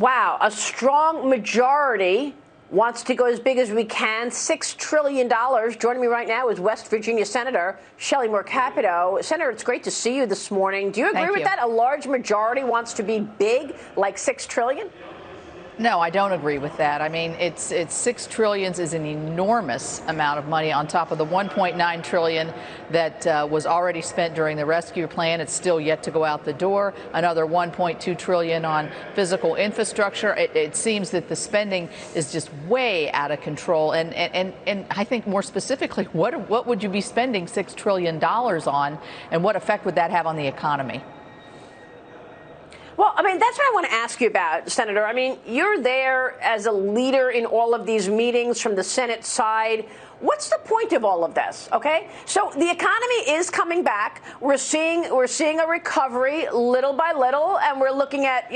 Wow, a strong majority wants to go as big as we can, $6 trillion. Joining me right now is West Virginia Senator Shelley Moore Capito. Senator, it's great to see you this morning. Do you agree with that? A large majority wants to be big, like $6 trillion? No, I don't agree with that. I mean, it's $6 trillion is an enormous amount of money on top of the $1.9 trillion that was already spent during the rescue plan. It's still yet to go out the door. Another $1.2 trillion on physical infrastructure. It seems that the spending is just way out of control. And I think more specifically, what would you be spending $6 trillion on, and what effect would that have on the economy? Well, I mean, that's what I want to ask you about, Senator. I mean, you're there as a leader in all of these meetings from the Senate side. What's the point of all of this? OK, so the economy is coming back. We're seeing a recovery little by little, and we're looking at,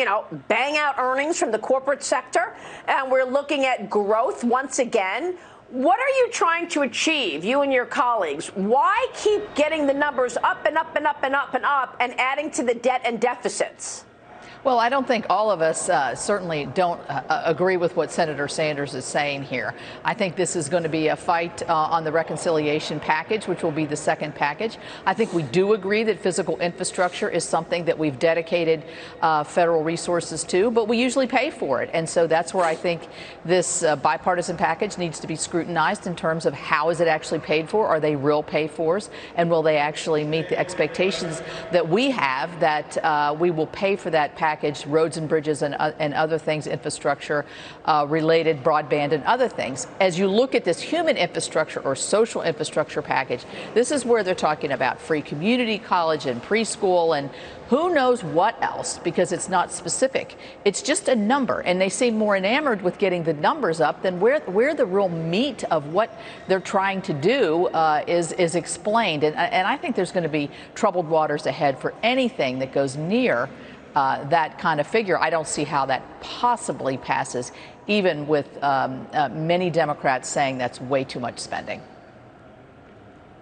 bang out earnings from the corporate sector, and we're looking at growth once again. What are you trying to achieve, you and your colleagues? Why keep getting the numbers up and up and up and up and up and adding to the debt and deficits? Well, I don't think all of us certainly don't agree with what Senator Sanders is saying here. I think this is going to be a fight on the reconciliation package, which will be the second package. I think we do agree that physical infrastructure is something that we've dedicated federal resources to, but we usually pay for it. And so that's where I think this bipartisan package needs to be scrutinized in terms of how is it actually paid for? Are they real pay-fors? And will they actually meet the expectations that we have that we will pay for that package? Roads and bridges and other things, infrastructure related, broadband and other things. As you look at this human infrastructure or social infrastructure package, this is where they're talking about free community college and preschool and who knows what else, because it's not specific. It's just a number, and they seem more enamored with getting the numbers up than where the real meat of what they're trying to do is explained. And I think there's going to be troubled waters ahead for anything that goes near that kind of figure. I don't see how that possibly passes, even with many Democrats saying that's way too much spending.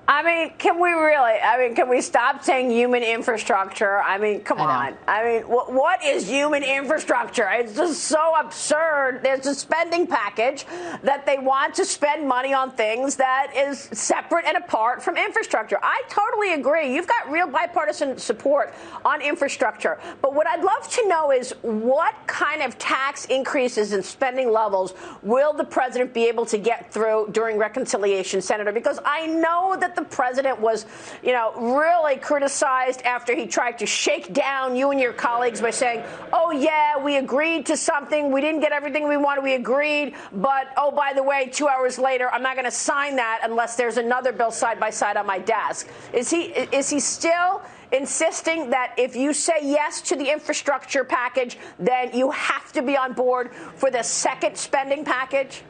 I mean, can we stop saying human infrastructure? I mean, come on. I mean, what is human infrastructure? It's just so absurd. There's a spending package that they want to spend money on things that is separate and apart from infrastructure. I totally agree. You've got real bipartisan support on infrastructure. But what I'd love to know is what kind of tax increases and spending levels will the president be able to get through during reconciliation, Senator? Because I know that the president was, really criticized after he tried to shake down you and your colleagues by saying, oh, yeah, we agreed to something. We didn't get everything we wanted. We agreed. But, oh, by the way, 2 hours later, I'm not going to sign that unless there's another bill side by side on my desk. Is he still insisting that if you say yes to the infrastructure package, then you have to be on board for the second spending package?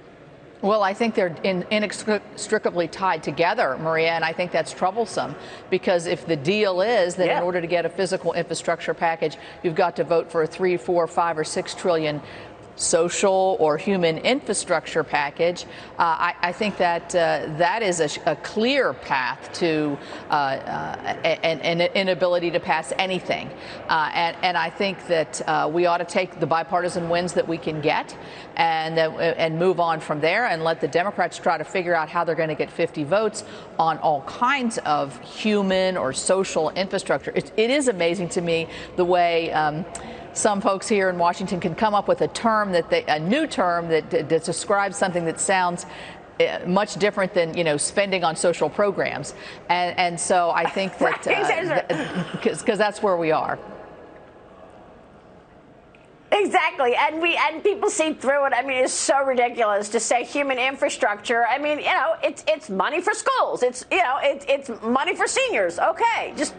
Well, I think they're inextricably tied together, Maria, and I think that's troublesome because if the deal is that in order to get a physical infrastructure package, you've got to vote for a 3, 4, 5, or 6 trillion social or human infrastructure package, I think that that is a clear path to an inability to pass anything. And I think that we ought to take the bipartisan wins that we can get and move on from there and let the Democrats try to figure out how they're going to get 50 votes on all kinds of human or social infrastructure. It is amazing to me the way some folks here in Washington can come up with a new term that describes something that sounds much different than, spending on social programs. And so I think that because that's where we are. Exactly. And people see through it. I mean, it's so ridiculous to say human infrastructure. I mean, it's money for schools. It's money for seniors. OK, just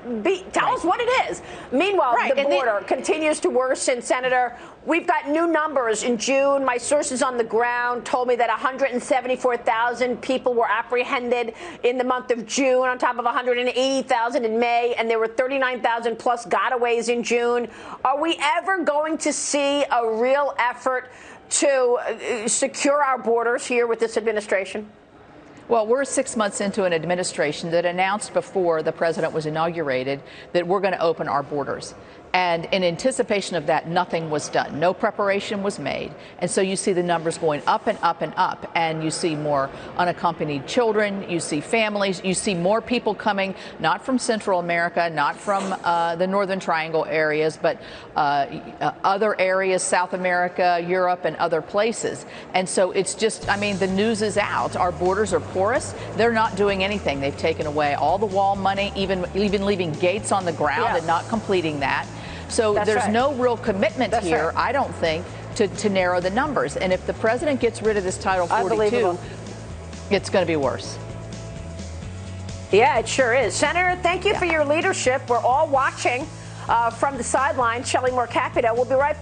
tell us what it is. Meanwhile, the border continues to worsen, Senator. We've got new numbers in June. My sources on the ground told me that 174,000 people were apprehended in the month of June, on top of 180,000 in May, and there were 39,000 plus gotaways in June. Are we ever going to see a real effort to secure our borders here with this administration? Well, we're 6 months into an administration that announced before the president was inaugurated that we're going to open our borders. And in anticipation of that, nothing was done. No preparation was made. And so you see the numbers going up and up and up. And you see more unaccompanied children. You see families. You see more people coming, not from Central America, not from the Northern Triangle areas, but other areas, South America, Europe, and other places. And so it's just, I mean, the news is out. Our borders are porous. They're not doing anything. They've taken away all the wall money, even leaving gates on the ground and not completing that. So there's no real commitment here, I don't think, to narrow the numbers. And if the president gets rid of this Title 42, it's going to be worse. Yeah, it sure is. Senator, thank you for your leadership. We're all watching from the sidelines. Shelley Moore Capito. We'll be right back.